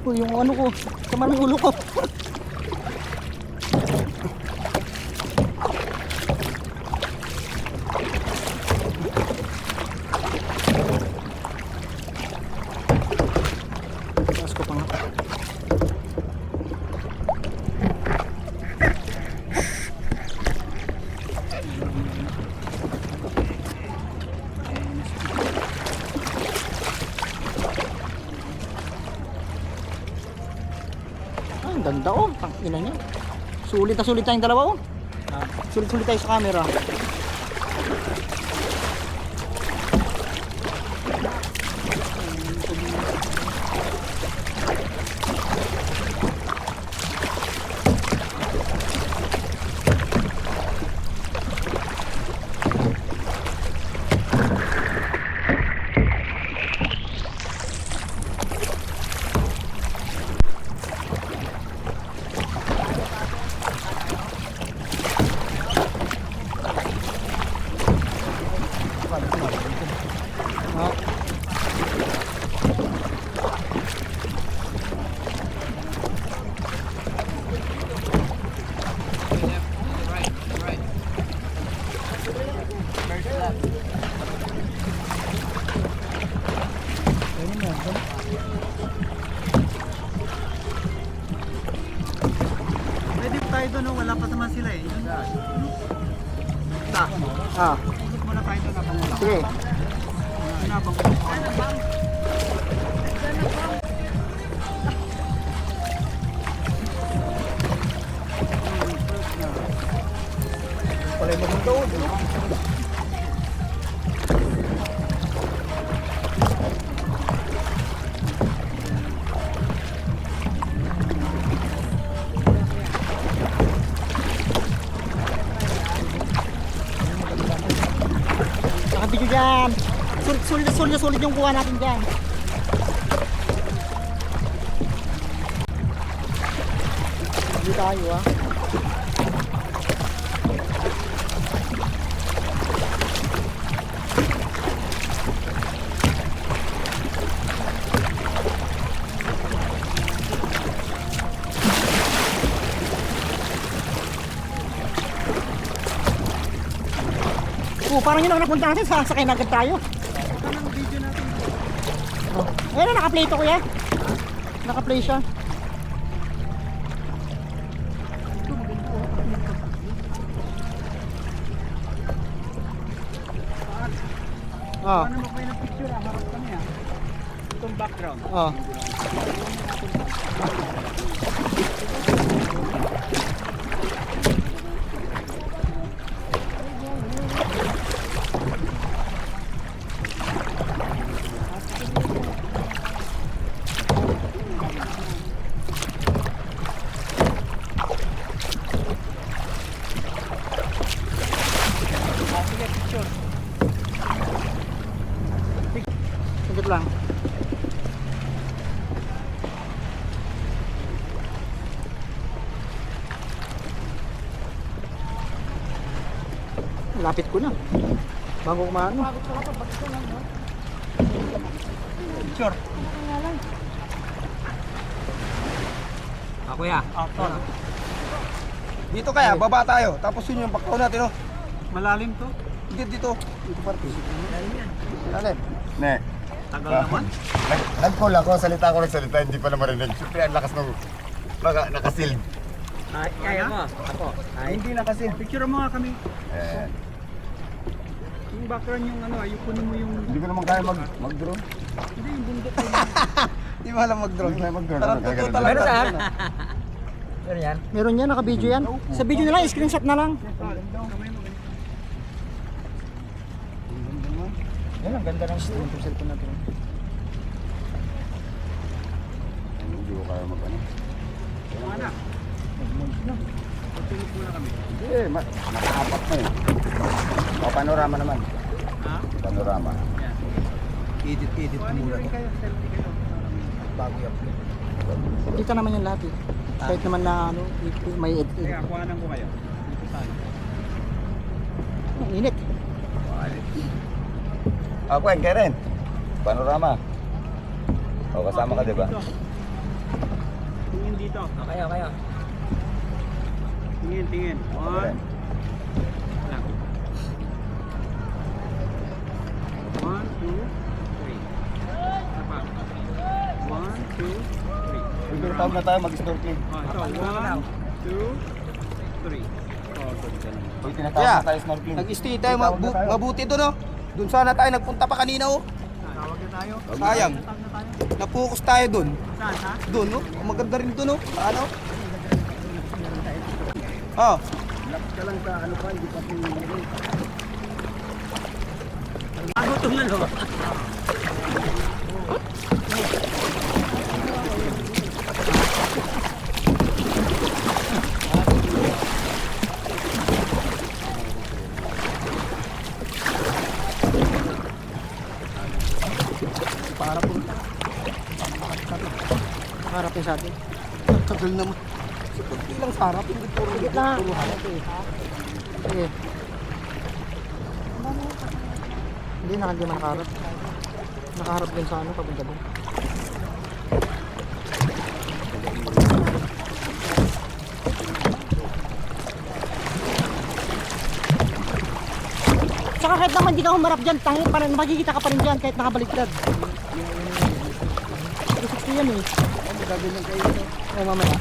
Uy, yung ano ko, sama ng ulo ko. Taas ko pa nga. Ang ganda oh, tangina niya. Sulit na sulit tayong dalawa oh. Sulit-sulit tayo sa camera. Pwede tayo doon, no? Wala pa naman sila eh. Ah, Ikot muna tayo doon habang wala. sige. Habang Pala yung maganda oh. Nakabidyo dyan. Sulit yung kuha natin dyan. Hindi tayo ah. Oh, parang yun ang napunta natin, sasakay na agad tayo. anong video natin? Oh. Ayun na, naka-play to kuya. Naka-play siya. Oh. Ano mo kayo ng picture? Harap kami ah. Itong background. Oh. Sige, picture. Saglit lang. Lapit ko na. Bago kumaano. Picture. Ako ya. Dito kaya, baba tayo. Tapos yun yung pagkaw natin, oh. Malalim to. Dito. Dito parte. Lalim. Ne. Tagal naman. Nag-call ako, salita ako ng salita, hindi pa na marinig. Siyempre, ang lakas ng nakasil. Kaya mo. Ako. Hindi nakasil. Picture mo nga kami. Eh, Yung background yung ano, yung kunin mo yung... hindi ko naman kaya mag-drone. Hindi, yung bundok ko. Hindi mo alam mag-drone. Hindi mag-drone. Tarantuto talaga. Meron saan? Meron yan. Meron yan, naka-video yan. Sa video na lang, screenshot na lang. Kamay mo ganito. Yan ang ganda ng Ito yung cellphone natin. Hindi ko kaya mag-ano. Yung anak. Pagtulog muna kami. Hindi, nakaapat na eh. O, panorama naman. Ha? Panorama. Yan. Edit Kuhanin nyo rin kayo, selfie kayo. Bago yan. Kita naman yan lahat eh. Kahit naman na ano, may edit. Kaya, kuhanan ko kayo. Dito tayo. Ang init. Ako, Karen. Panorama. O, kasama ka, di ba? Dito. dito. Okay, okay. Tingin, tingin. 1. Lang. 1, 2, 3. Apa? 1, 2, 3. Pagkatawag na tayo mag-snorkeling. Oh, ito. 1, 2, 3. Oh, good ka na. Pag tinatawag Yeah. na tayo snorkeling. Nag-stay tayo, mabuti doon oh. Doon sana tayo nagpunta pa kanina oh. Tawag na tayo. Sayang. Tawag na tayo. Napokus tayo doon. Saan, ha? Doon oh. Maganda rin doon oh. Ano? Oh. Ka lang sa ano pa, hindi pa Bago ito na, no? Para po. Harap yung sa atin. Tagal naman. Sa kunti lang sa harap. Hindi puro Sige na. Sige. Hindi, hindi man nakaharap. Nakaharap din sa ano, papunta doon. Tsaka kahit naman di ka humarap dyan, tangin pa rin, makikita ka pa rin dyan kahit nakabaliktad. 360 yan eh. Gaganyan kayo. Ay, mamaya.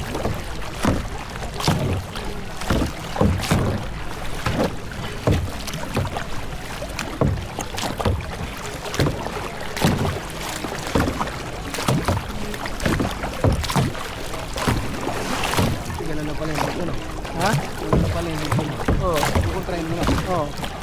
Ganun na pala yung dito no. Ha? Ganun na pala yung dito no. Oo. Kukontrahin mo na. Oo.